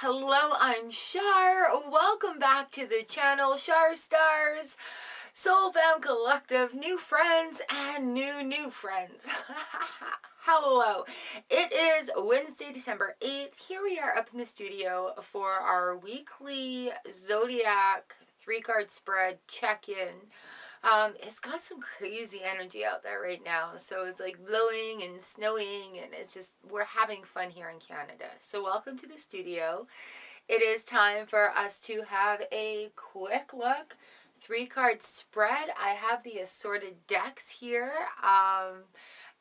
Hello, I'm Char. Welcome back to the channel, Char Stars, Soul Fam Collective, new friends and new friends. Hello. It is Wednesday, December 8th. Here we are up in the studio for our weekly Zodiac 3-card spread check-in. It's got some crazy energy out there right now. So it's like blowing and snowing, and it's just, we're having fun here in Canada. So welcome to the studio. It is time for us to have a quick look 3-card spread. I have the assorted decks here.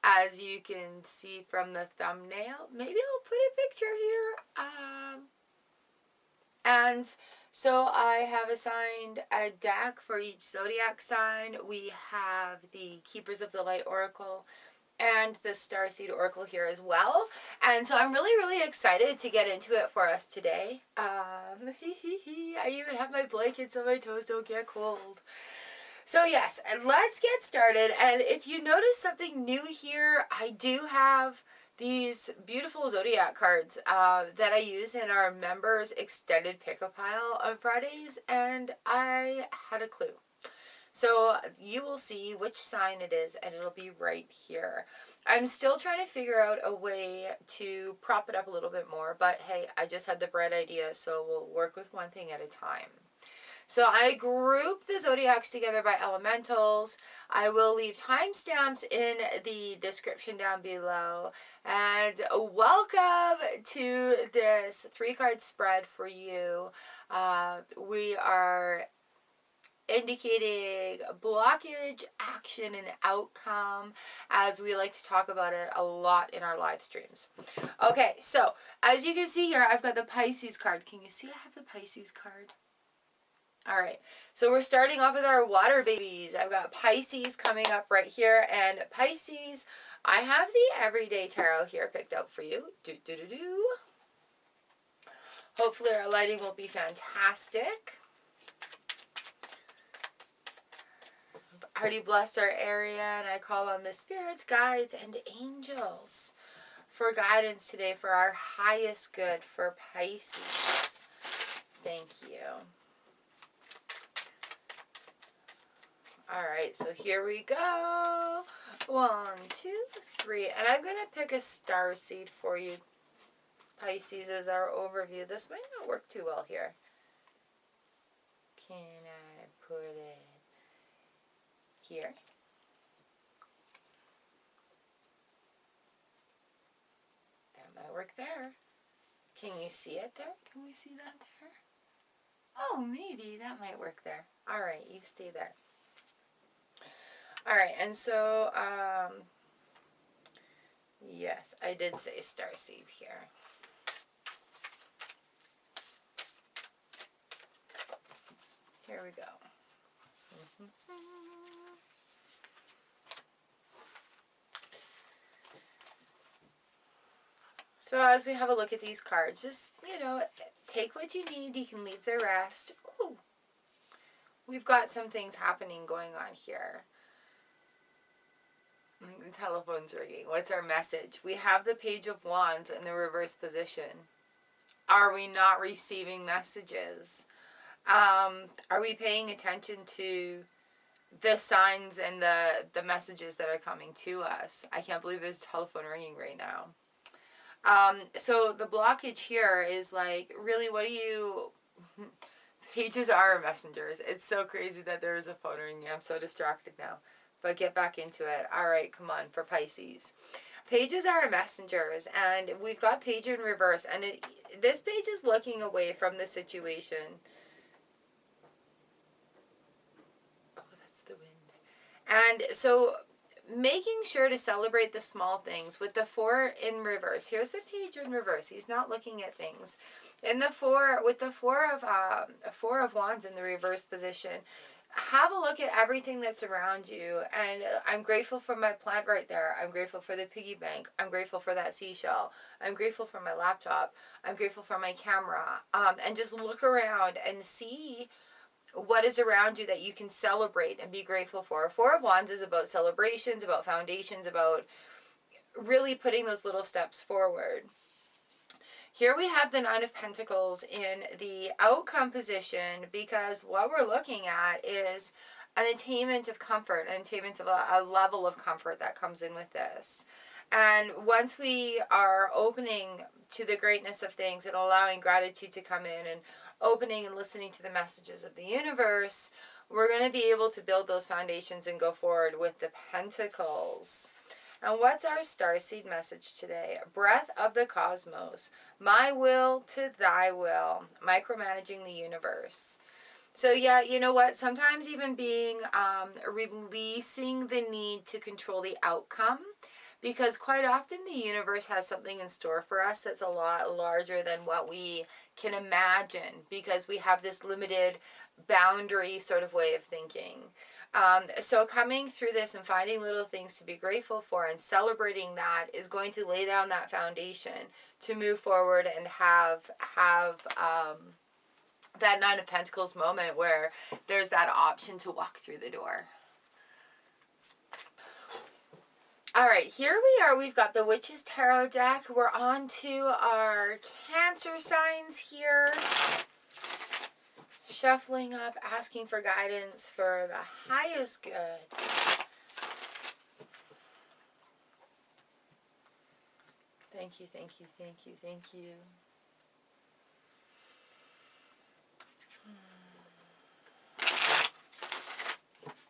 As you can see from the thumbnail, maybe I'll put a picture here. And so I have assigned a deck for each zodiac sign. We have the Keepers of the Light Oracle and the Starseed Oracle here as well. And so I'm really excited to get into it for us today. I even have my blankets so my toes don't get cold. So yes, let's get started. And if you notice something new here, I do have these beautiful Zodiac cards that I use in our members extended pickup pile on Fridays, and I had a clue. So you will see which sign it is, and it'll be right here. I'm still trying to figure out a way to prop it up a little bit more, but hey, I just had the bright idea, so we'll work with one thing at a time. So I grouped the zodiacs together by elementals. I will leave timestamps in the description down below. And welcome to this 3-card spread for you. We are indicating blockage, action, and outcome, as we like to talk about it a lot in our live streams. Okay, so as you can see here, I've got the Pisces card. Can you see I have the Pisces card? All right, so we're starting off with our water babies. I've got Pisces coming up right here, and Pisces, I have the Everyday Tarot here picked out for you. Hopefully our lighting will be fantastic. I already blessed our area, and I call on the spirits, guides, and angels for guidance today for our highest good for Pisces. Thank you. All right, so here we go. 1, 2, 3. And I'm going to pick a star seed for you, Pisces, as our overview. This might not work too well here. Can I put it here? That might work there. Can you see it there? Can we see that there? Oh, maybe that might work there. All right, you stay there. All right, and so, yes, I did say starseed here. Here we go. So as we have a look at these cards, just, take what you need. You can leave the rest. Ooh, we've got some things happening going on here. I think the telephone's ringing. What's our message? We have the Page of Wands in the reverse position. Are we not receiving messages? Are we paying attention to the signs and the messages that are coming to us? I can't believe there's a telephone ringing right now. So the blockage here is like, really, what do you... Pages are messengers. It's so crazy that there is a phone ringing. I'm so distracted now. But get back into it. All right, come on, for Pisces. Pages are messengers, and we've got page in reverse. And this page is looking away from the situation. Oh, that's the wind. And so making sure to celebrate the small things with the 4 in reverse. Here's the page in reverse. He's not looking at things. In the 4, with the 4 of Wands in the reverse position, have a look at everything that's around you. And I'm grateful for my plant right there. I'm grateful for the piggy bank. I'm grateful for that seashell. I'm grateful for my laptop. I'm grateful for my camera. And just look around and see what is around you that you can celebrate and be grateful for. 4 of Wands is about celebrations, about foundations, about really putting those little steps forward. Here we have the Nine of Pentacles in the outcome position, because what we're looking at is an attainment of comfort, an attainment of a level of comfort that comes in with this. And once we are opening to the greatness of things and allowing gratitude to come in and opening and listening to the messages of the universe, we're going to be able to build those foundations and go forward with the Pentacles. And what's our starseed message today? Breath of the cosmos. My will to thy will. Micromanaging the universe. So yeah, you know what? Sometimes even being, releasing the need to control the outcome. Because quite often the universe has something in store for us that's a lot larger than what we can imagine. Because we have this limited boundary sort of way of thinking. So coming through this and finding little things to be grateful for and celebrating that is going to lay down that foundation to move forward and have that Nine of Pentacles moment where there's that option to walk through the door. All right, here we are. We've got the Witch's Tarot deck. We're on to our Cancer signs here. Shuffling up, asking for guidance for the highest good. Thank you, thank you, thank you, thank you.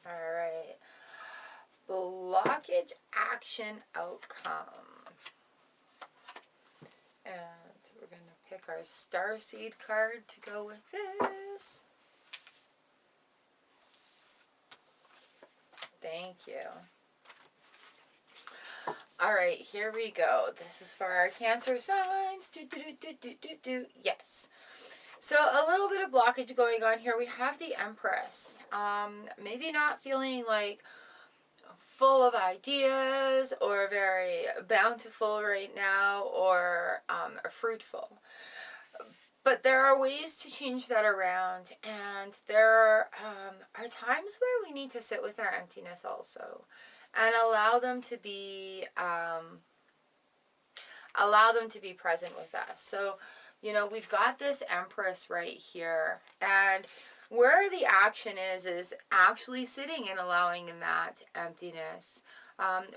All right. Blockage, action, outcome. And we're going to pick our starseed card to go with this. Thank you. All right, here we go. This is for our Cancer signs. Yes. So a little bit of blockage going on here. We have the Empress. Maybe not feeling like full of ideas or very bountiful right now, or fruitful. But there are ways to change that around, and there are times where we need to sit with our emptiness also and allow them to be present with us. So, you know, we've got this Empress right here, and where the action is actually sitting and allowing in that emptiness.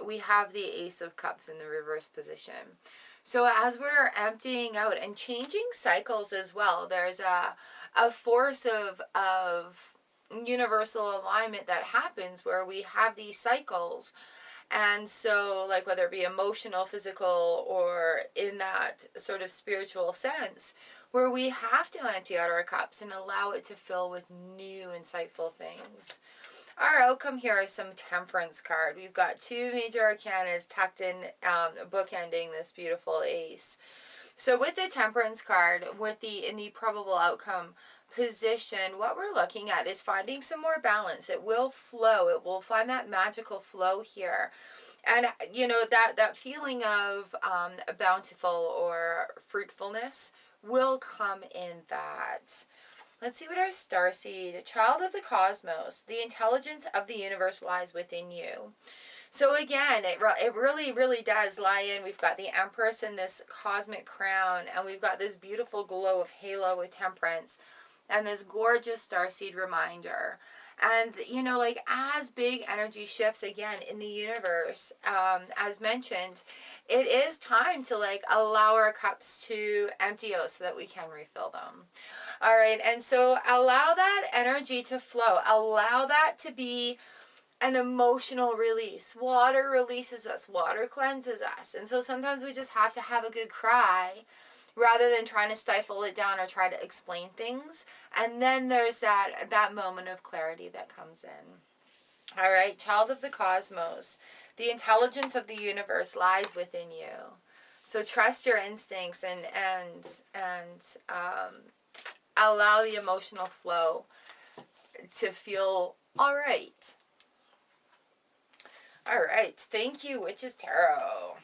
We have the Ace of Cups in the reverse position. So as we're emptying out and changing cycles as well, there's a force of universal alignment that happens where we have these cycles. And so, like, whether it be emotional, physical, or in that sort of spiritual sense, where we have to empty out our cups and allow it to fill with new, insightful things. Our outcome here is some Temperance card. We've got two major arcanas tucked in, bookending this beautiful ace. So with the Temperance card, in the probable outcome position, what we're looking at is finding some more balance. It will flow. It will find that magical flow here. And, you know, that feeling of bountiful or fruitfulness will come in that. Let's see what our starseed, child of the cosmos, the intelligence of the universe lies within you. So again, it really, really does lie in. We've got the Empress in this cosmic crown, and we've got this beautiful glow of halo with Temperance, and this gorgeous starseed reminder. And, you know, like, as big energy shifts again in the universe, as mentioned, it is time to, like, allow our cups to empty out so that we can refill them. All right, and so allow that energy to flow. Allow that to be an emotional release. Water releases us. Water cleanses us. And so sometimes we just have to have a good cry rather than trying to stifle it down or try to explain things. And then there's that moment of clarity that comes in. All right, child of the cosmos, the intelligence of the universe lies within you. So trust your instincts and allow the emotional flow to feel all right. All right, thank you, Witch's Tarot.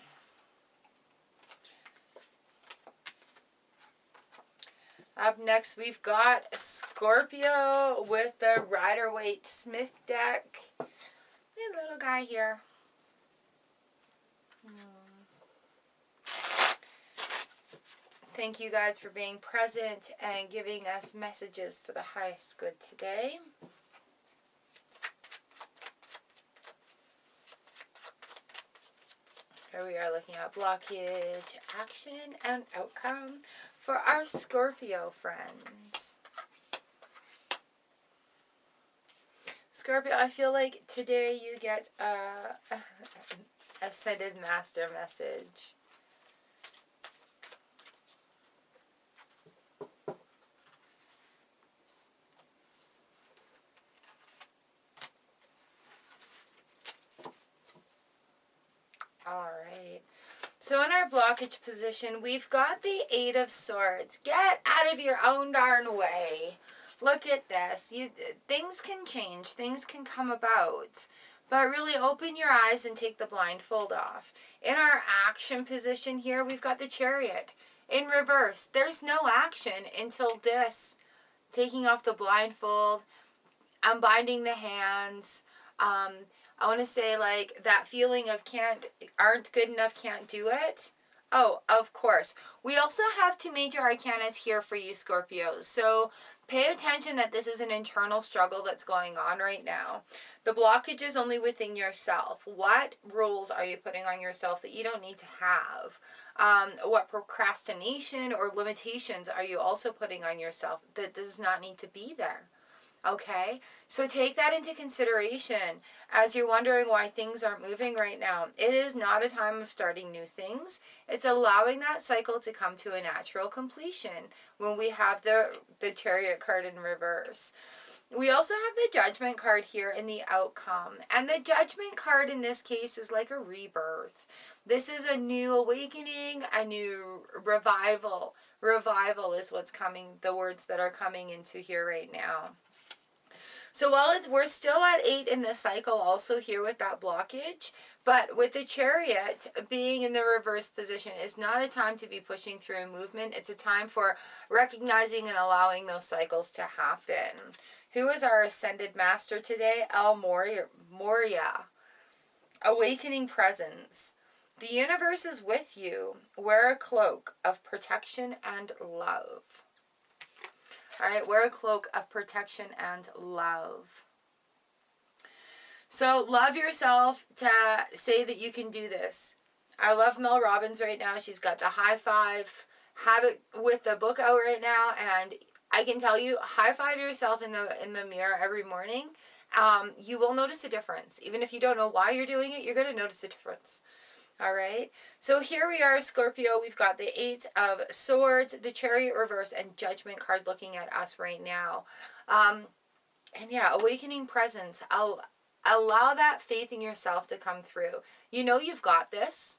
Up next, we've got Scorpio with the Rider-Waite Smith deck. The little guy here. Thank you guys for being present and giving us messages for the highest good today. Here we are looking at blockage, action, and outcome for our Scorpio friends. Scorpio, I feel like today you get a Ascended Master message. Alright, so in our blockage position, we've got the Eight of Swords. Get out of your own darn way. Look at this. Things can change. Things can come about. But really open your eyes and take the blindfold off. In our action position here, we've got the Chariot in reverse. There's no action until this. Taking off the blindfold, unbinding the hands, I want to say, like, that feeling of aren't good enough, can't do it. Oh, of course. We also have two major arcanas here for you, Scorpios. So pay attention that this is an internal struggle that's going on right now. The blockage is only within yourself. What rules are you putting on yourself that you don't need to have? What procrastination or limitations are you also putting on yourself that does not need to be there? Okay, so take that into consideration as you're wondering why things aren't moving right now. It is not a time of starting new things. It's allowing that cycle to come to a natural completion when we have the Chariot card in reverse. We also have the Judgment card here in the outcome. And the Judgment card in this case is like a rebirth. This is a new awakening, a new revival. Revival is what's coming, the words that are coming into here right now. So while we're still at 8 in the cycle also here with that blockage, but with the Chariot being in the reverse position is not a time to be pushing through movement. It's a time for recognizing and allowing those cycles to happen. Who is our Ascended Master today? El Moria. Awakening Presence. The universe is with you. Wear a cloak of protection and love. All right, wear a cloak of protection and love. So love yourself to say that you can do this. I love Mel Robbins right now. She's got the high five habit with the book out right now. And I can tell you, high five yourself in the mirror every morning. You will notice a difference. Even if you don't know why you're doing it, you're going to notice a difference. All right, so here we are, Scorpio. We've got the 8 of Swords, the Chariot reverse, and Judgment card looking at us right now. And yeah, awakening presence. Allow that faith in yourself to come through. You know you've got this.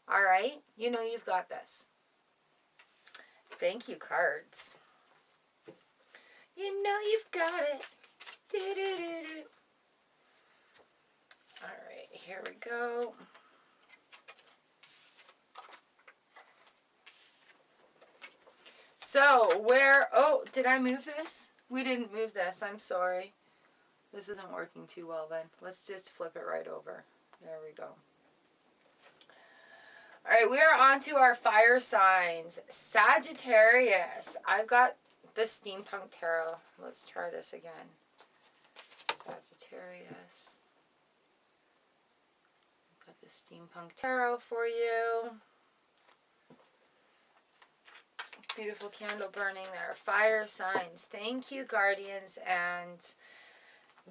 All right, you know you've got this. Thank you, cards. You know you've got it. Do-do-do-do. All right, here we go. So, oh, did I move this? We didn't move this. I'm sorry. This isn't working too well then. Let's just flip it right over. There we go. All right, we are on to our fire signs. Sagittarius. I've got the Steampunk Tarot. Let's try this again. Sagittarius. I've got the Steampunk Tarot for you. Beautiful candle burning there. Fire signs. Thank you, guardians and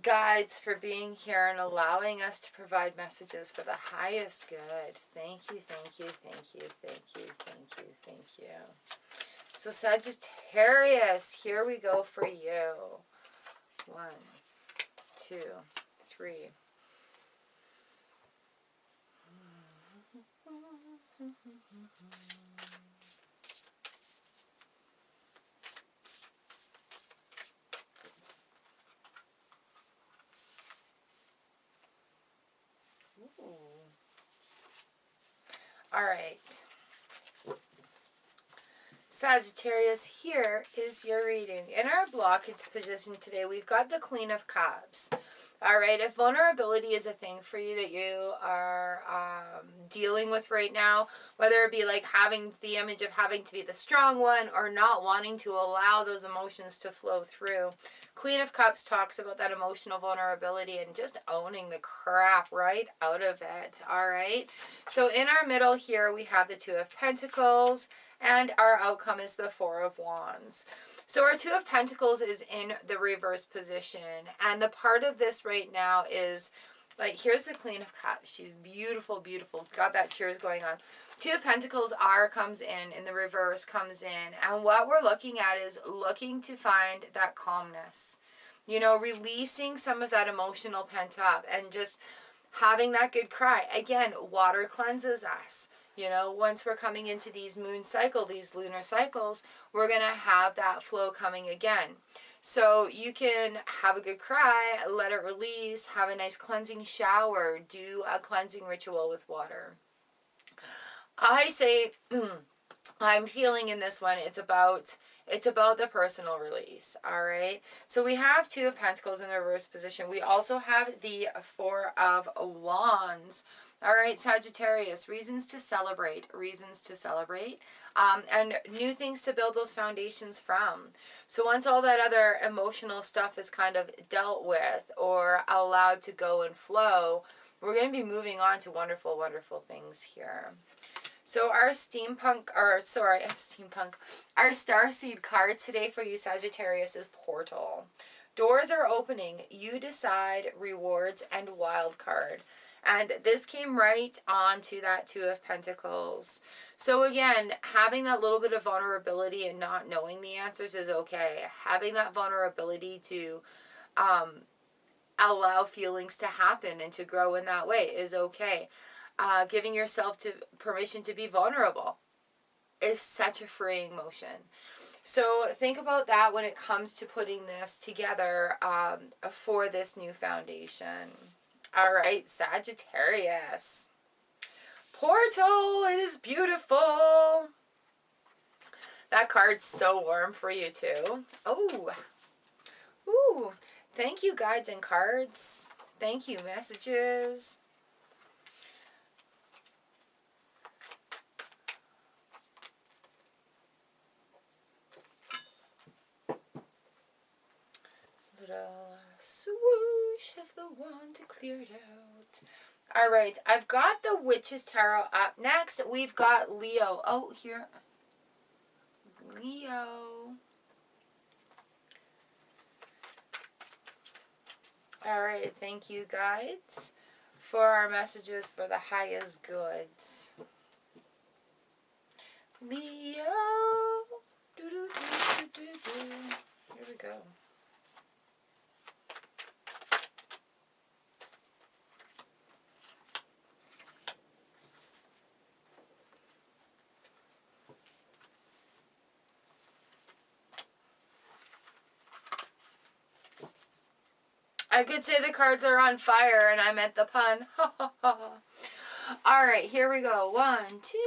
guides, for being here and allowing us to provide messages for the highest good. Thank you, thank you, thank you, thank you, thank you, thank you. So Sagittarius, here we go for you. 1, 2, 3. All right. Sagittarius, here is your reading. In our blockage position today, we've got the Queen of Cups. All right, if vulnerability is a thing for you that you are dealing with right now, whether it be like having the image of having to be the strong one or not wanting to allow those emotions to flow through, Queen of Cups talks about that emotional vulnerability and just owning the crap right out of it. All right, so in our middle here, we have the Two of Pentacles, and our outcome is the Four of Wands. So our Two of Pentacles is in the reverse position. And the part of this right now is, like, here's the Queen of Cups. She's beautiful, beautiful. Got that cheers going on. Two of Pentacles comes in the reverse comes in. And what we're looking at is looking to find that calmness. You know, releasing some of that emotional pent up and just having that good cry. Again, water cleanses us. You know, once we're coming into these lunar cycles, we're going to have that flow coming again. So you can have a good cry, let it release, have a nice cleansing shower, do a cleansing ritual with water. I say, I'm feeling in this one, it's about the personal release, all right? So we have Two of Pentacles in the reverse position. We also have the Four of Wands. All right, Sagittarius, reasons to celebrate, and new things to build those foundations from. So once all that other emotional stuff is kind of dealt with or allowed to go and flow, we're going to be moving on to wonderful, wonderful things here. So our our starseed card today for you, Sagittarius, is Portal. Doors are opening. You decide, rewards, and wild card. And this came right on to that Two of Pentacles. So again, having that little bit of vulnerability and not knowing the answers is okay. Having that vulnerability to allow feelings to happen and to grow in that way is okay. Giving yourself permission to be vulnerable is such a freeing motion. So think about that when it comes to putting this together for this new foundation. All right, Sagittarius. Portal, it is beautiful. That card's so warm for you too. Oh, ooh, thank you, guides and cards. Thank you, messages. Little swoosh of the wand cleared out. All right, I've got the Witch's Tarot up. Next, we've got Leo. Oh, here. Leo. All right, thank you, guides, for our messages for the highest goods. Leo. Here we go. I could say the cards are on fire and I meant the pun. All right, here we go. 1, 2,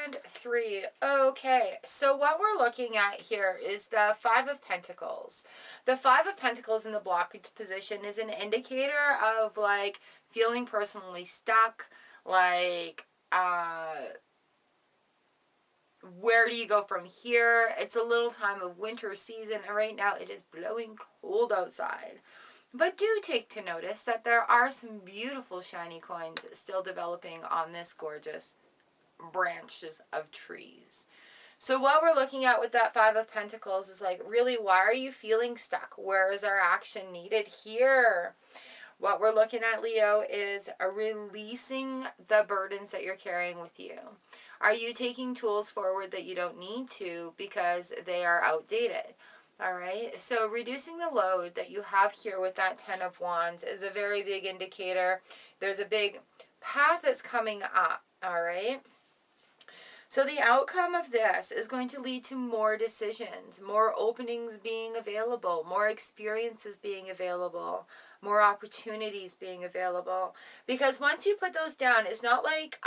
and 3. Okay, so what we're looking at here is the Five of Pentacles. The Five of Pentacles in the blockage position is an indicator of like feeling personally stuck, like where do you go from here? It's a little time of winter season, and right now it is blowing cold outside. But do take to notice that there are some beautiful shiny coins still developing on this gorgeous branches of trees. So what we're looking at with that Five of Pentacles is like, really, why are you feeling stuck? Where is our action needed here? What we're looking at, Leo, is releasing the burdens that you're carrying with you. Are you taking tools forward that you don't need to because they are outdated? All right, so reducing the load that you have here with that Ten of Wands is a very big indicator. There's a big path that's coming up, all right? So the outcome of this is going to lead to more decisions, more openings being available, more experiences being available, more opportunities being available. Because once you put those down, it's not like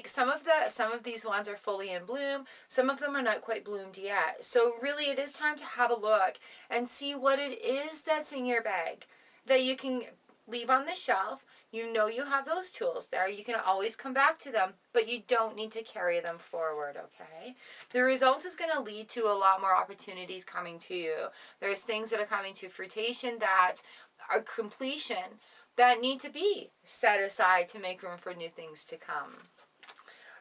some of these ones are fully in bloom, some of them are not quite bloomed yet. So really it is time to have a look and see what it is that's in your bag that you can leave on the shelf. You know you have those tools there. You can always come back to them, but you don't need to carry them forward, okay? The result is going to lead to a lot more opportunities coming to you. There's things that are coming to fruition that are completion that need to be set aside to make room for new things to come.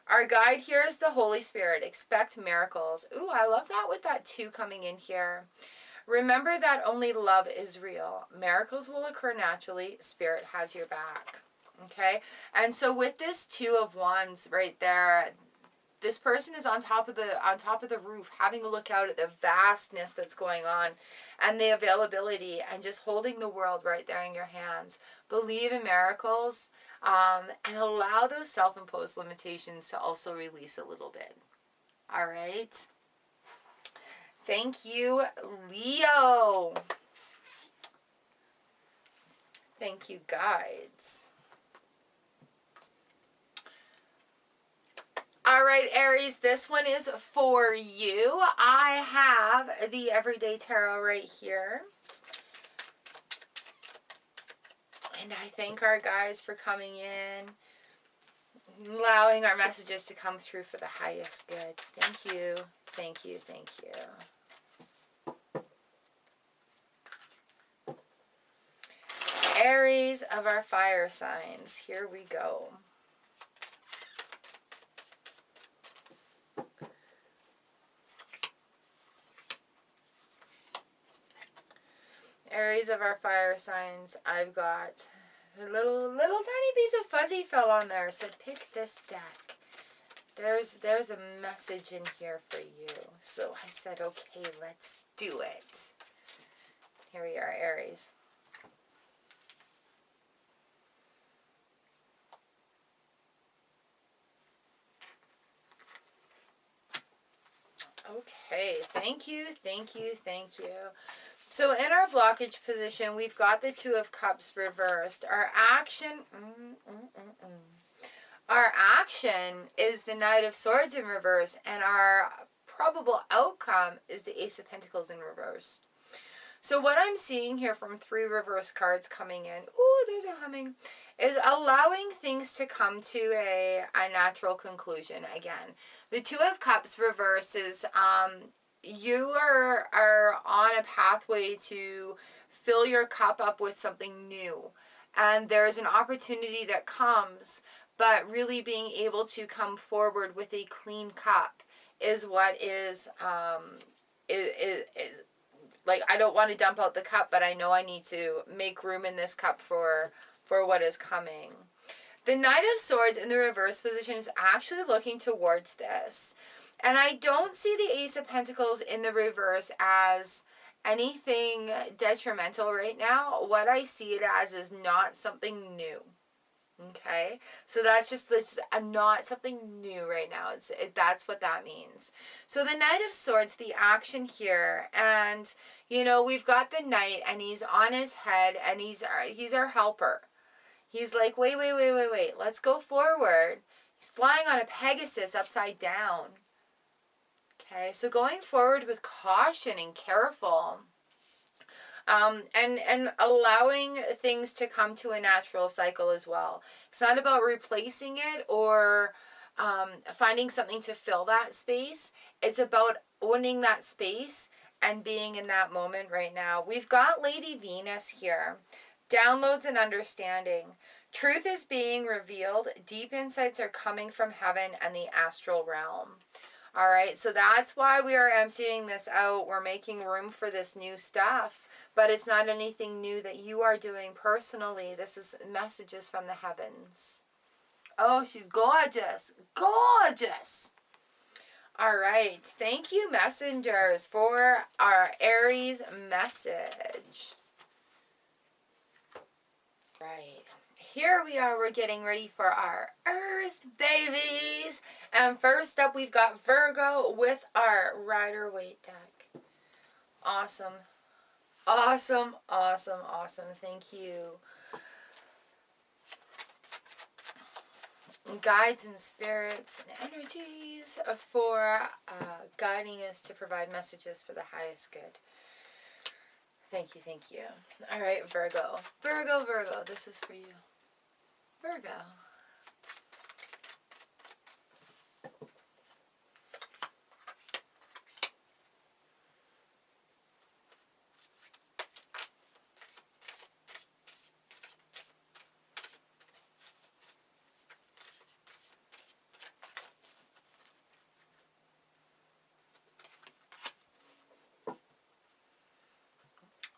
Our guide here is the Holy Spirit. Expect miracles. Ooh, I love that with that 2 coming in here. Remember that only love is real. Miracles will occur naturally. Spirit has your back. Okay? And so with this 2 of Wands right there, this person is on top of the roof, having a look out at the vastness that's going on and the availability, and just holding the world right there in your hands. Believe in miracles, and allow those self-imposed limitations to also release a little bit. All right? Thank you, Leo. Thank you, guides. All right, Aries, this one is for you. I have the Everyday Tarot right here. And I thank our guides for coming in, allowing our messages to come through for the highest good. Thank you, thank you, thank you. Aries of our fire signs, here we go. Aries of our fire signs, I've got a little tiny piece of fuzzy fell on there. So pick this deck. There's a message in here for you. So I said, okay, let's do it. Here we are, Aries. Okay, thank you, thank you, thank you. So in our blockage position, we've got the 2 of Cups reversed. Our action is the Knight of Swords in reverse, and our probable outcome is the Ace of Pentacles in reverse. So what I'm seeing here from 3 reverse cards coming in, ooh, there's a humming, is allowing things to come to a natural conclusion again. The 2 of Cups reverse is you are on a pathway to fill your cup up with something new. And there's an opportunity that comes, but really being able to come forward with a clean cup is what is like, I don't want to dump out the cup, but I know I need to make room in this cup for what is coming. The Knight of Swords in the reverse position is actually looking towards this. And I don't see the Ace of Pentacles in the reverse as anything detrimental right now. What I see it as is not something new. Okay? So that's just not something new right now. That's what that means. So the Knight of Swords, the action here, and, you know, we've got the Knight, and he's on his head, and he's our helper. He's like, wait, let's go forward. He's flying on a Pegasus upside down. Okay, so going forward with caution and careful, and allowing things to come to a natural cycle as well. It's not about replacing it or finding something to fill that space. It's about owning that space and being in that moment right now. We've got Lady Venus here. Downloads and understanding. Truth is being revealed. Deep insights are coming from heaven and the astral realm. All right, so that's why we are emptying this out. We're making room for this new stuff, but it's not anything new that you are doing personally. This is messages from the heavens. Oh, she's gorgeous. Gorgeous. All right, thank you, messengers, for our Aries message. Right. Here we are, we're getting ready for our Earth babies. And first up, we've got Virgo with our Rider-Waite deck. Awesome. Awesome, awesome, awesome. Thank you. Guides and spirits and energies for guiding us to provide messages for the highest good. Thank you, thank you. All right, Virgo. Virgo, Virgo, this is for you. Virgo.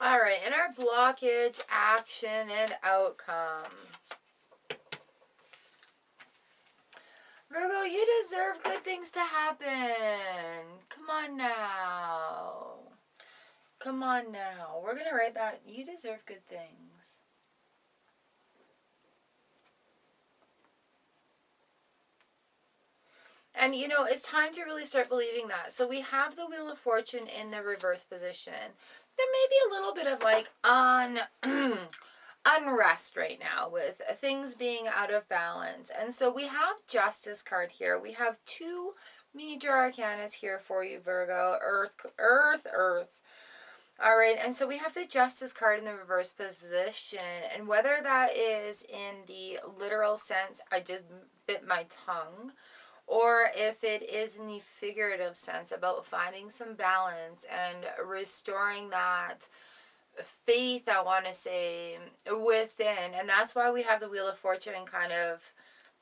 All right, in our blockage, action, and outcome. Virgo, you deserve good things to happen. Come on now. Come on now. We're going to write that. You deserve good things. And, you know, it's time to really start believing that. So we have the Wheel of Fortune in the reverse position. There may be a little bit of like unrest right now with things being out of balance. And so we have Justice card here. We have two major arcanas here for you, Virgo. Earth. All right, and so we have the Justice card in the reverse position. And whether that is in the literal sense, I just bit my tongue, or if it is in the figurative sense about finding some balance and restoring that faith, I want to say, within. And that's why we have the Wheel of Fortune kind of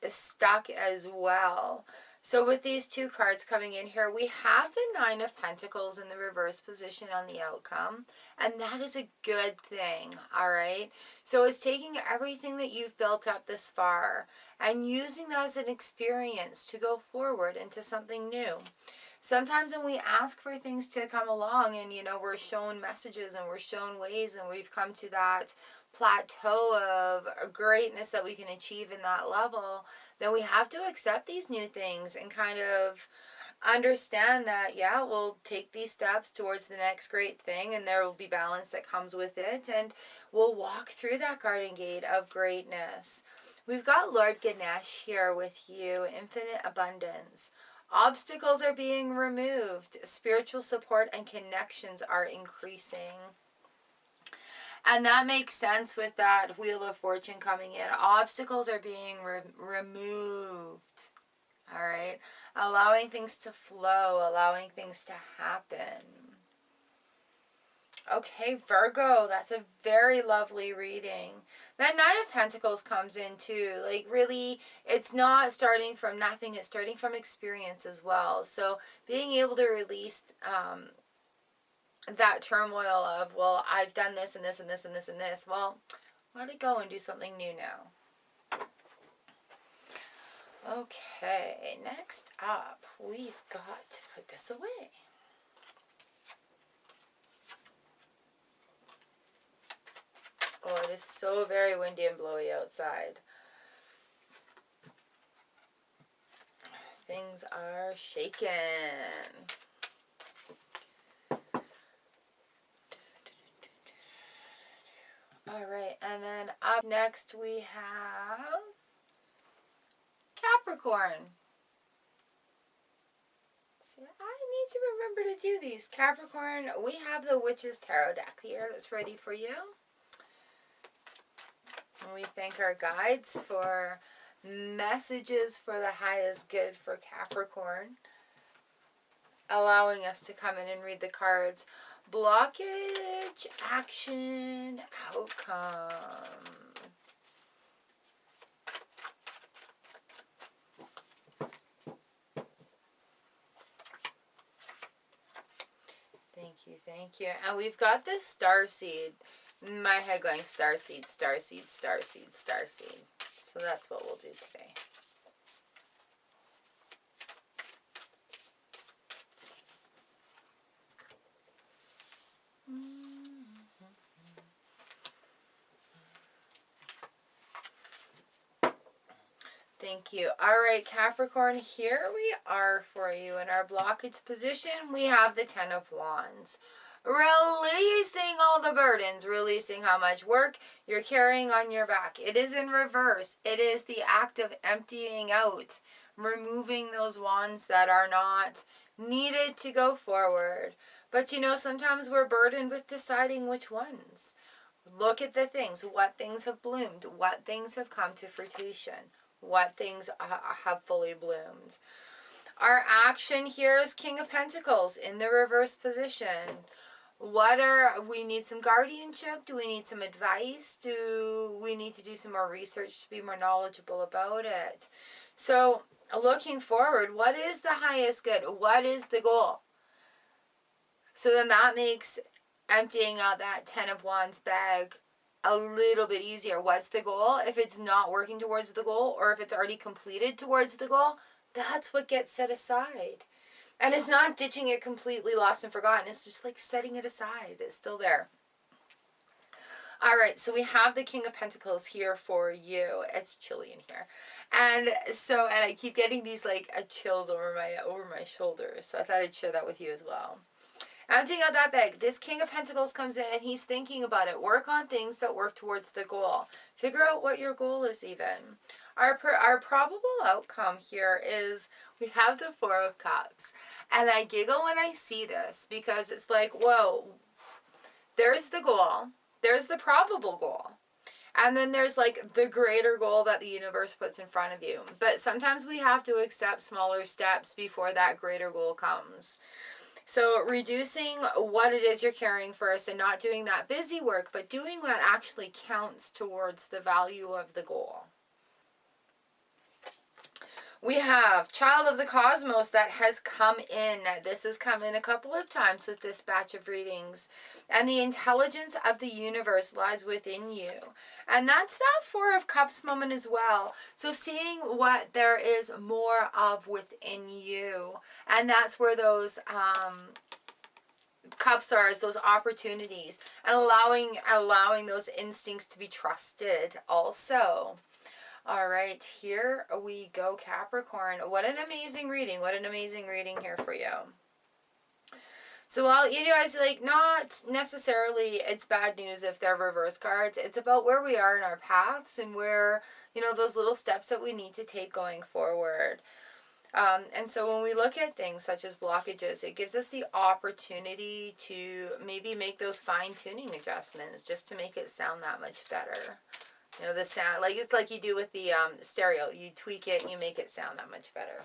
stuck as well. So with these two cards coming in here, we have the Nine of Pentacles in the reverse position on the outcome. And that is a good thing, all right? So it's taking everything that you've built up this far and using that as an experience to go forward into something new. Sometimes when we ask for things to come along and, you know, we're shown messages and we're shown ways and we've come to that plateau of greatness that we can achieve in that level, then we have to accept these new things and kind of understand that, yeah, we'll take these steps towards the next great thing and there will be balance that comes with it, and we'll walk through that garden gate of greatness. We've got Lord Ganesh here with you, infinite abundance. Obstacles are being removed. Spiritual support and connections are increasing. And that makes sense with that Wheel of Fortune coming in. Obstacles are being removed. All right? Allowing things to flow, allowing things to happen. Okay, Virgo, that's a very lovely reading. That Nine of Pentacles comes in too. Like, really, it's not starting from nothing. It's starting from experience as well. So being able to release that turmoil of, well, I've done this and this and this and this and this. Well, let it go and do something new now. Okay, next up, we've got to put this away. Oh, it is so very windy and blowy outside. Things are shaking. All right, and then up next we have Capricorn. See, I need to remember to do these. Capricorn, we have the Witch's Tarot deck here that's ready for you. And we thank our guides for messages for the highest good for Capricorn, allowing us to come in and read the cards. Blockage, action, outcome. Thank you. And we've got this starseed. My head going starseed. So that's what we'll do today. Thank you. All right, Capricorn, here we are for you. In our blockage position, we have the Ten of Wands. Releasing all the burdens, releasing how much work you're carrying on your back. It is in reverse. It is the act of emptying out, removing those wands that are not needed to go forward, But you know, sometimes we're burdened with deciding which ones. Look at the things. What things have bloomed? What things have come to fruition? What things have fully bloomed? Our action here is King of Pentacles in the reverse position. We need some guardianship? Do we need some advice? Do we need to do some more research to be more knowledgeable about it? So, looking forward, what is the highest good? What is the goal? So then that makes emptying out that 10 of Wands bag a little bit easier. What's the goal? If it's not working towards the goal, or if it's already completed towards the goal, that's what gets set aside. And it's not ditching it completely lost and forgotten. It's just like setting it aside. It's still there. All right, so we have the King of Pentacles here for you. It's chilly in here. And I keep getting these like chills over my shoulders. So I thought I'd share that with you as well. Emptying out that bag. This King of Pentacles comes in and he's thinking about it. Work on things that work towards the goal. Figure out what your goal is even. Our probable outcome here is we have the Four of Cups. And I giggle when I see this because it's like, whoa, there's the goal. There's the probable goal. And then there's like the greater goal that the universe puts in front of you. But sometimes we have to accept smaller steps before that greater goal comes. So reducing what it is you're carrying first and not doing that busy work, but doing what actually counts towards the value of the goal. We have Child of the Cosmos that has come in. This has come in a couple of times with this batch of readings. And the intelligence of the universe lies within you. And that's that Four of Cups moment as well. So seeing what there is more of within you. And that's where those cups are, is those opportunities. And allowing those instincts to be trusted also. All right, here we go, Capricorn. What an amazing reading. What an amazing reading here for you. So while you guys, like, not necessarily it's bad news if they're reverse cards. It's about where we are in our paths and where, you know, those little steps that we need to take going forward. And so when we look at things such as blockages, it gives us the opportunity to maybe make those fine-tuning adjustments just to make it sound that much better. You know, the sound, like it's like you do with the stereo. You tweak it and you make it sound that much better.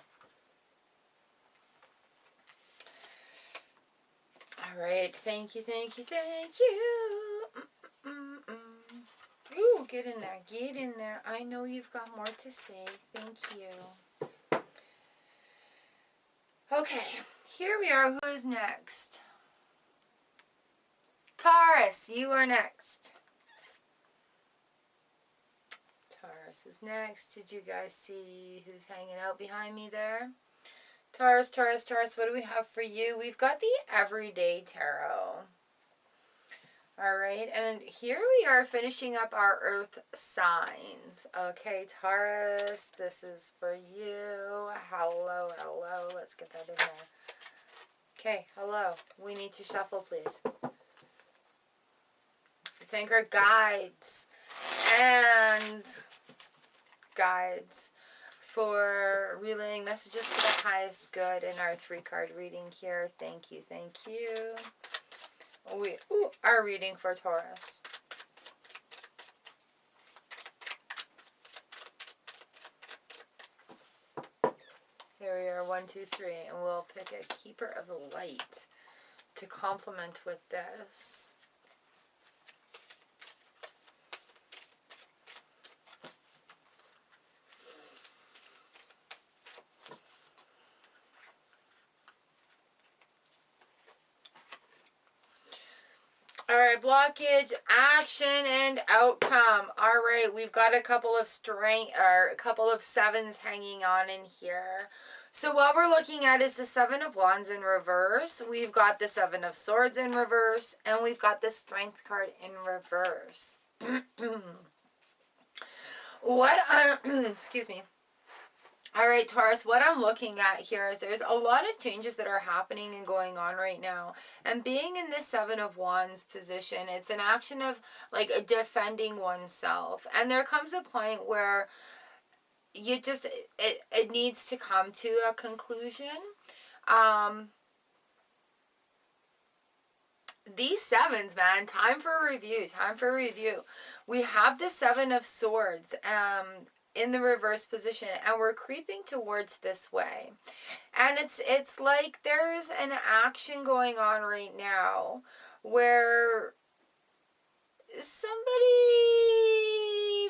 All right. Thank you, thank you, thank you. Ooh, get in there. Get in there. I know you've got more to say. Thank you. Okay. Here we are. Who is next? Taurus, you are next. Taurus is next. Did you guys see who's hanging out behind me there? Taurus, Taurus, Taurus, what do we have for you? We've got the Everyday Tarot. All right, and here we are finishing up our Earth signs. Okay, Taurus, this is for you. Hello, hello. Let's get that in there. Okay, hello. We need to shuffle, please. Thank our guides and guides for relaying messages for the highest good in our 3-card reading here. Thank you, thank you. Our reading for Taurus. Here we are, 1, 2, 3, and we'll pick a Keeper of the Light to complement with this. All right, blockage, action, and outcome. All right, we've got a couple of sevens hanging on in here. So what we're looking at is the 7 of Wands in reverse. We've got the 7 of Swords in reverse, and we've got the Strength card in reverse. Excuse me. All right, Taurus, what I'm looking at here is there's a lot of changes that are happening and going on right now. And being in this 7 of Wands position, it's an action of like defending oneself. And there comes a point where you just, it needs to come to a conclusion. these sevens, man, time for review, time for review. We have the Seven of Swords in the reverse position, and we're creeping towards this way. And it's like there's an action going on right now where somebody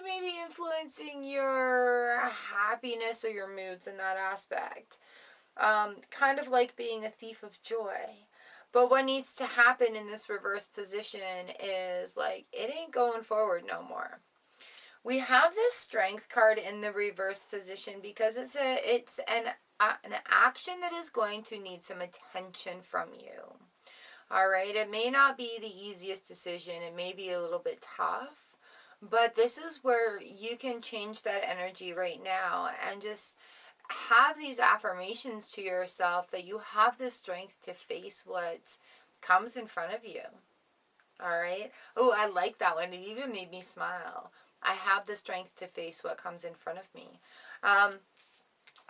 may be influencing your happiness or your moods in that aspect. Kind of like being a thief of joy. But what needs to happen in this reverse position is like, it ain't going forward no more. We have this Strength card in the reverse position because it's an action that is going to need some attention from you. All right, it may not be the easiest decision. It may be a little bit tough, but this is where you can change that energy right now and just have these affirmations to yourself that you have the strength to face what comes in front of you. All right. Oh, I like that one. It even made me smile. I have the strength to face what comes in front of me.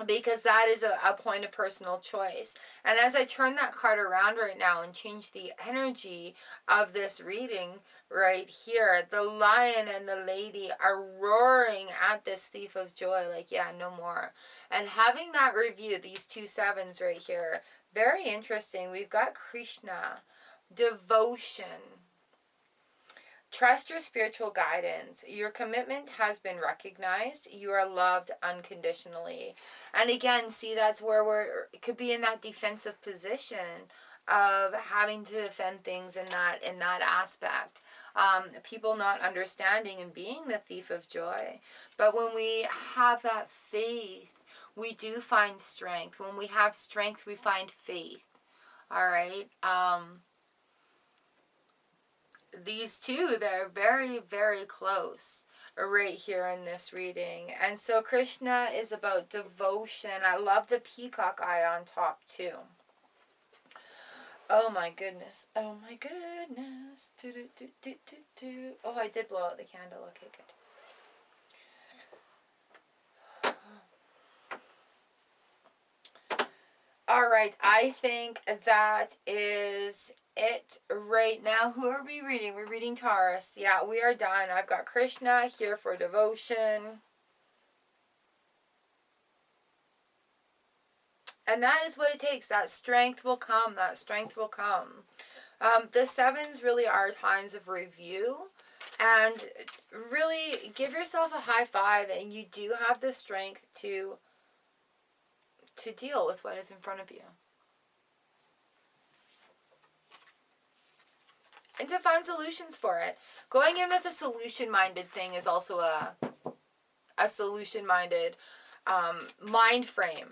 Because that is a point of personal choice. And as I turn that card around right now and change the energy of this reading right here, the lion and the lady are roaring at this thief of joy like, yeah, no more. And having that review, these two sevens right here, very interesting. We've got Krishna, devotion. Trust your spiritual guidance. Your commitment has been recognized. You are loved unconditionally. And again, see, that's where it could be in that defensive position of having to defend things in that aspect. People not understanding and being the thief of joy. But when we have that faith, we do find strength. When we have strength, we find faith. All right? These two, they're very, very close right here in this reading. And so Krishna is about devotion. I love the peacock eye on top too. Oh my goodness. Oh my goodness. Do, do, do, do, do, do. Oh, I did blow out the candle. Okay, good. All right. I think that is it right now. Who are we reading? We're reading Taurus. Yeah, we are done. I've got Krishna here for devotion. And that is what it takes. That strength will come. That strength will come. The sevens really are times of review. And really give yourself a high five. And you do have the strength to deal with what is in front of you. And to find solutions for it. Going in with a solution-minded thing is also a solution-minded mind frame.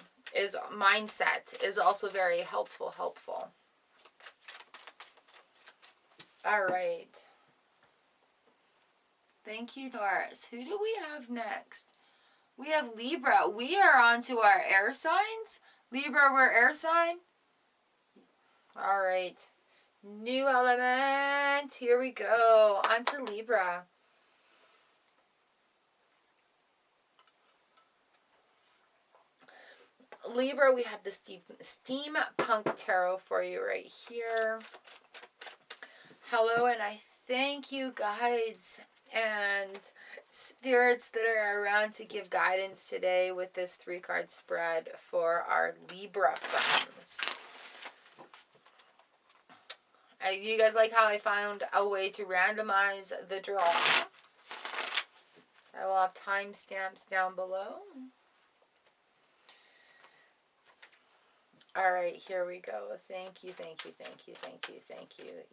Mindset is also very helpful. All right. Thank you, Taurus. Who do we have next? We have Libra. We are on to our air signs. Libra, we're air sign. All right. New element. Here we go. On to Libra. Libra, we have the Steampunk Tarot for you right here. Hello, and I thank you, guides and spirits that are around to give guidance today with this 3-card spread for our Libra friends. You guys like how I found a way to randomize the draw? I will have timestamps down below. All right, here we go. Thank you.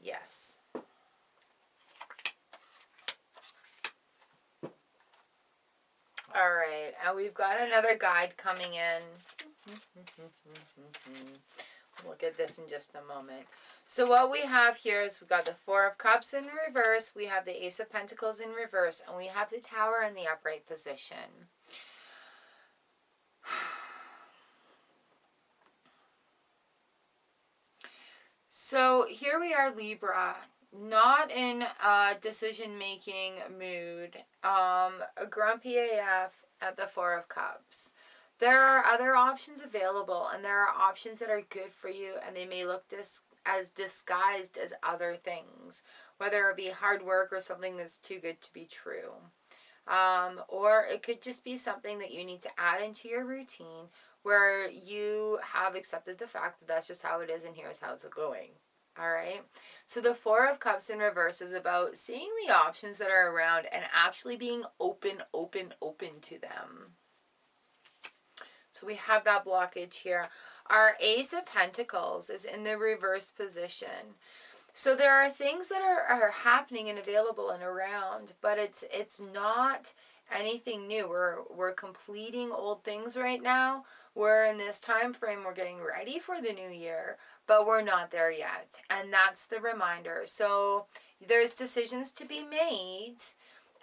Yes. All right, and we've got another guide coming in. We'll get this in just a moment. So what we have here is we've got the 4 of Cups in reverse, we have the Ace of Pentacles in reverse, and we have the Tower in the upright position. So here we are, Libra, not in a decision-making mood, grumpy AF at the 4 of Cups. There are other options available, and there are options that are good for you, and they may look as disguised as other things, whether it be hard work or something that's too good to be true. Or it could just be something that you need to add into your routine where you have accepted the fact that that's just how it is and here's how it's going. All right. So the Four of Cups in reverse is about seeing the options that are around and actually being open to them. So we have that blockage here. Our Ace of Pentacles is in the reverse position. So there are things that are happening and available and around, but it's not anything new. We're completing old things right now. We're in this time frame, we're getting ready for the new year, but we're not there yet. And that's the reminder. So there's decisions to be made,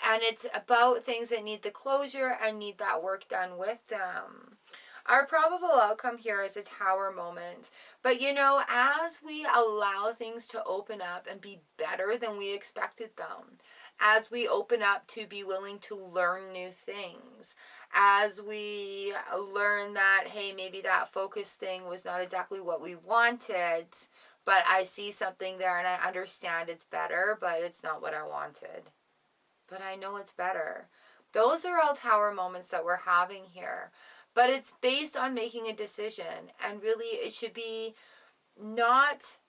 and it's about things that need the closure and need that work done with them. Our probable outcome here is a Tower moment. But you know, as we allow things to open up and be better than we expected them, as we open up to be willing to learn new things, as we learn that, hey, maybe that focus thing was not exactly what we wanted, but I see something there and I understand it's better, but it's not what I wanted. But I know it's better. Those are all Tower moments that we're having here. But it's based on making a decision. And really, it should be not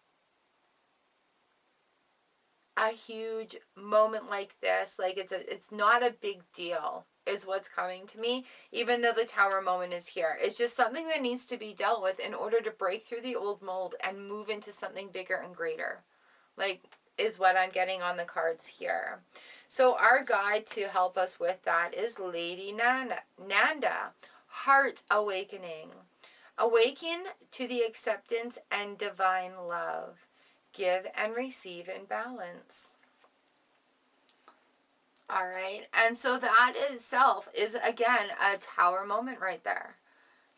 a huge moment like this. Like, it's not a big deal, is what's coming to me, even though the Tower moment is here. It's just something that needs to be dealt with in order to break through the old mold and move into something bigger and greater. Like, is what I'm getting on the cards here. So our guide to help us with that is Lady Nanda. Heart awakening. Awaken to the acceptance and divine love. Give and receive in balance. All right. And so that itself is, again, a Tower moment right there.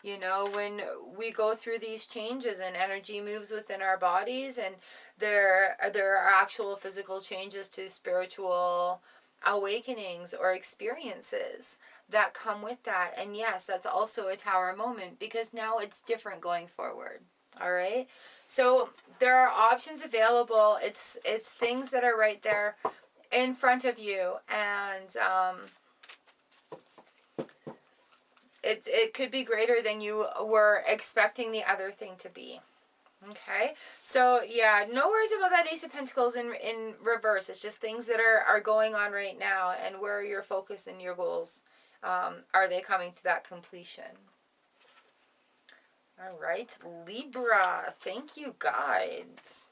You know, when we go through these changes and energy moves within our bodies, and there are actual physical changes to spiritual awakenings or experiences that come with that. And yes, that's also a Tower moment, because now it's different going forward. All right. So there are options available. It's things that are right there in front of you, and it could be greater than you were expecting the other thing to be. Okay, so yeah, no worries about that Ace of Pentacles in reverse. It's just things that are going on right now, and where your focus and your goals are they coming to that completion. All right, Libra, thank you, guides.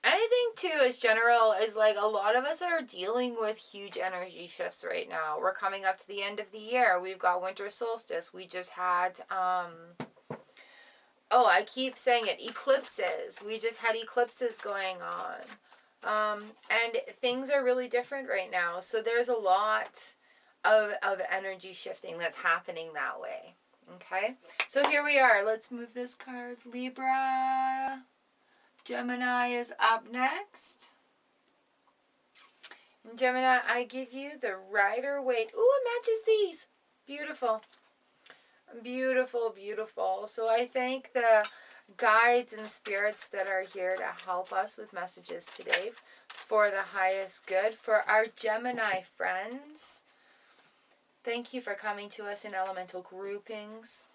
Anything too is general, is like a lot of us are dealing with huge energy shifts right now. We're coming up to the end of the year. We've got winter solstice. We just had I keep saying it, eclipses. We just had eclipses going on. And things are really different right now. So there's a lot of energy shifting that's happening that way. Okay? So here we are. Let's move this card. Libra. Gemini is up next. And Gemini, I give you the Rider-Waite. Ooh, it matches these. Beautiful. Beautiful, beautiful. So I thank the guides and spirits that are here to help us with messages today for the highest good. For our Gemini friends, thank you for coming to us in elemental groupings.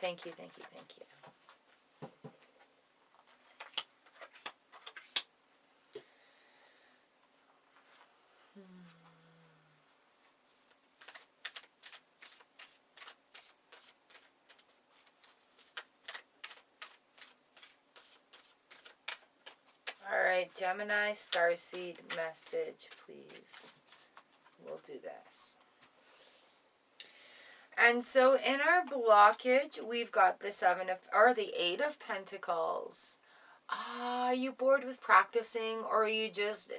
Thank you, thank you, thank you. Alright, Gemini, starseed message, please. We'll do this. And so in our blockage, we've got the the 8 of Pentacles. Are you bored with practicing, or are you just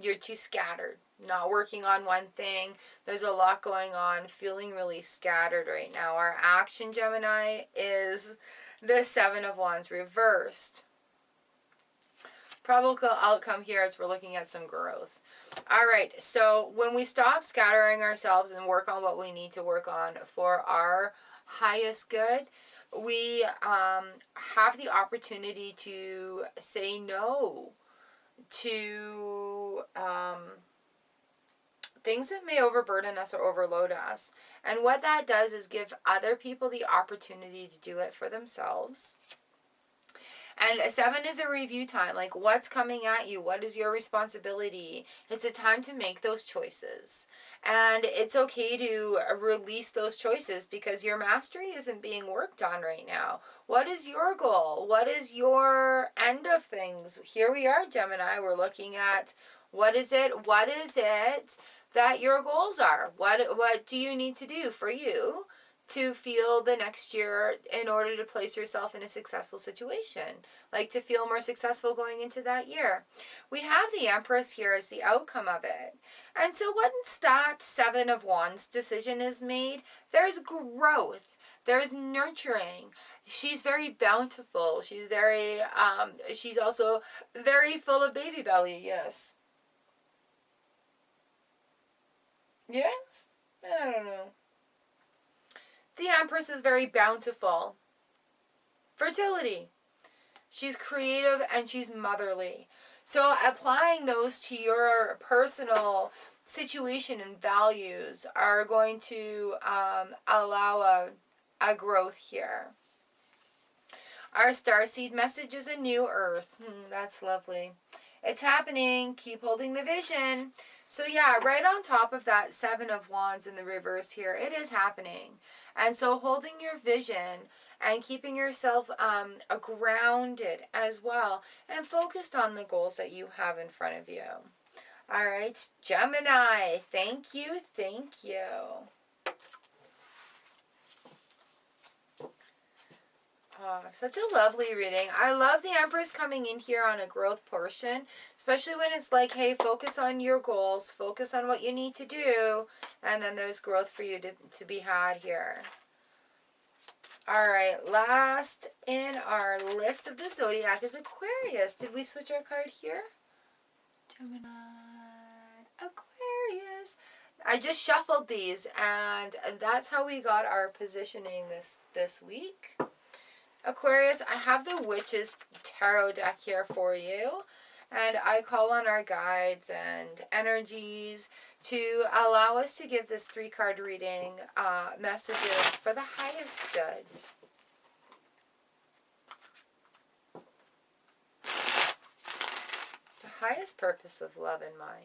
you're too scattered, not working on one thing? There's a lot going on, feeling really scattered right now. Our action, Gemini, is the 7 of Wands reversed. Probable outcome here is we're looking at some growth. All right, so when we stop scattering ourselves and work on what we need to work on for our highest good, we have the opportunity to say no to things that may overburden us or overload us. And what that does is give other people the opportunity to do it for themselves. And a 7 is a review time. Like, what's coming at you? What is your responsibility? It's a time to make those choices. And it's okay to release those choices because your mastery isn't being worked on right now. What is your goal? What is your end of things? Here we are, Gemini. We're looking at what is it that your goals are? What do you need to do for you to feel the next year in order to place yourself in a successful situation, like to feel more successful going into that year? We have the Empress here as the outcome of it. And so once that 7 of Wands decision is made, there's growth, there's nurturing. She's very bountiful. She's very, she's also very full of baby belly. Yes. Yes? I don't know. The Empress is very bountiful. Fertility. She's creative and she's motherly. So applying those to your personal situation and values are going to allow a growth here. Our starseed message is a new earth. That's lovely. It's happening. Keep holding the vision. So yeah, right on top of that 7 of Wands in the reverse here, it is happening. And so holding your vision and keeping yourself grounded as well and focused on the goals that you have in front of you. All right, Gemini, thank you, thank you. Oh, such a lovely reading. I love the Empress coming in here on a growth portion, especially when it's like, hey, focus on your goals, focus on what you need to do, and then there's growth for you to be had here. All right, last in our list of the zodiac is Aquarius. Did we switch our card here? Gemini, Aquarius. I just shuffled these, and that's how we got our positioning this week. Aquarius, I have the Witch's Tarot deck here for you, and I call on our guides and energies to allow us to give this 3-card reading messages for the highest goods. The highest purpose of love in mind.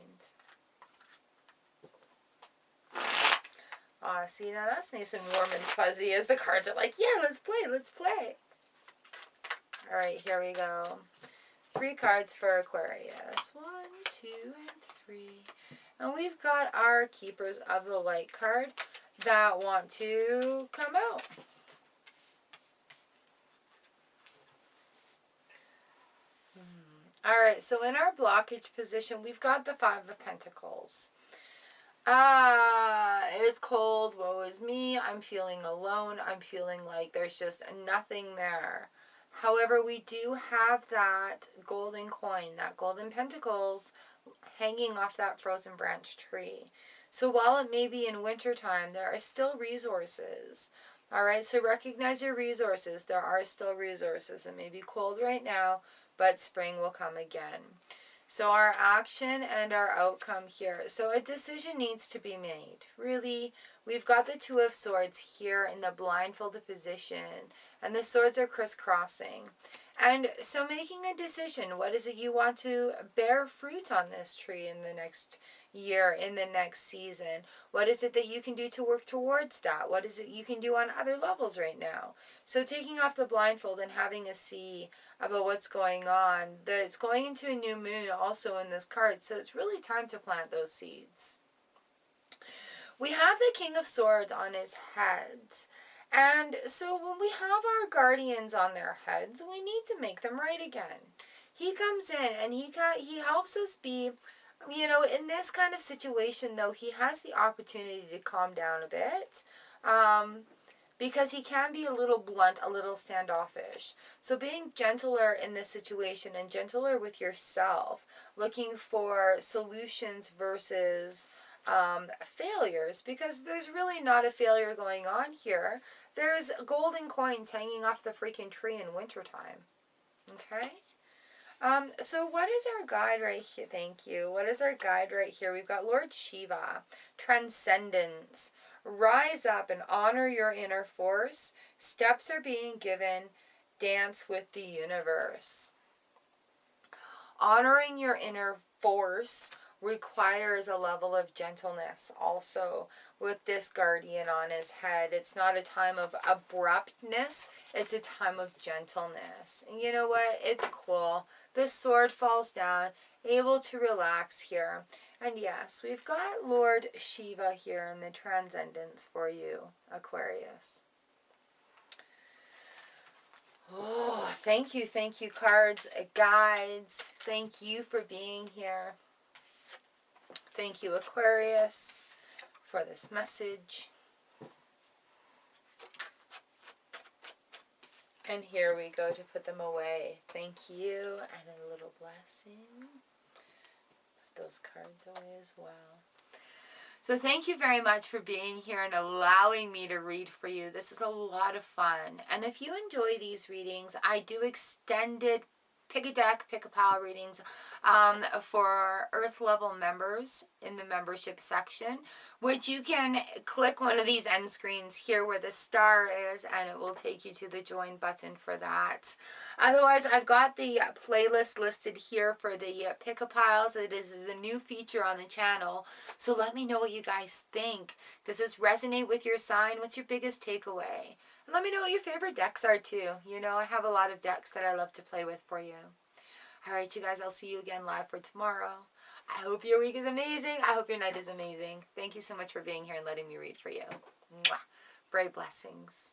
See, now that's nice and warm and fuzzy as the cards are like, yeah, let's play, let's play. All right, here we go. 3 cards for Aquarius. 1, 2, and 3. And we've got our Keepers of the Light card that want to come out. All right, so in our blockage position, we've got the 5 of Pentacles. It's cold, woe is me, I'm feeling alone, I'm feeling like there's just nothing there. However, we do have that golden coin, that golden pentacles hanging off that frozen branch tree. So while it may be in wintertime, there are still resources. All right, so recognize your resources. There are still resources. It may be cold right now, but spring will come again. So our action and our outcome here. So a decision needs to be made. Really, we've got the 2 of Swords here in the blindfolded position. And the swords are crisscrossing. And so making a decision. What is it you want to bear fruit on this tree in the next year, in the next season? What is it that you can do to work towards that? What is it you can do on other levels right now? So taking off the blindfold and having a see about what's going on. It's going into a new moon also in this card. So it's really time to plant those seeds. We have the King of Swords on his head. And so when we have our guardians on their heads, we need to make them right again. He comes in and he helps us be, you know, in this kind of situation, though, he has the opportunity to calm down a bit because he can be a little blunt, a little standoffish. So being gentler in this situation and gentler with yourself, looking for solutions versus failures, because there's really not a failure going on here. There's golden coins hanging off the freaking tree in wintertime. Okay? So what is our guide right here? Thank you. What is our guide right here? We've got Lord Shiva, transcendence. Rise up and honor your inner force. Steps are being given. Dance with the universe. Honoring your inner force requires a level of gentleness also with this guardian on his head. It's not a time of abruptness, it's a time of gentleness. And you know what? It's cool. This sword falls down, able to relax here. And yes, we've got Lord Shiva here in the transcendence for you, Aquarius. Oh, thank you, cards, guides. Thank you for being here. Thank you, Aquarius, for this message. And here we go to put them away. Thank you, and a little blessing. Put those cards away as well. So thank you very much for being here and allowing me to read for you. This is a lot of fun. And if you enjoy these readings, I do extended pick a deck, pick a pile readings for Earth level members in the membership section, which you can click one of these end screens here where the star is, and it will take you to the join button for that. Otherwise, I've got the playlist listed here for the pick a piles. It is a new feature on the channel, so let me know what you guys think. Does this resonate with your sign? What's your biggest takeaway? And let me know what your favorite decks are too. You know, I have a lot of decks that I love to play with for you. All right, you guys, I'll see you again live for tomorrow. I hope your week is amazing. I hope your night is amazing. Thank you so much for being here and letting me read for you. Mwah. Bright blessings.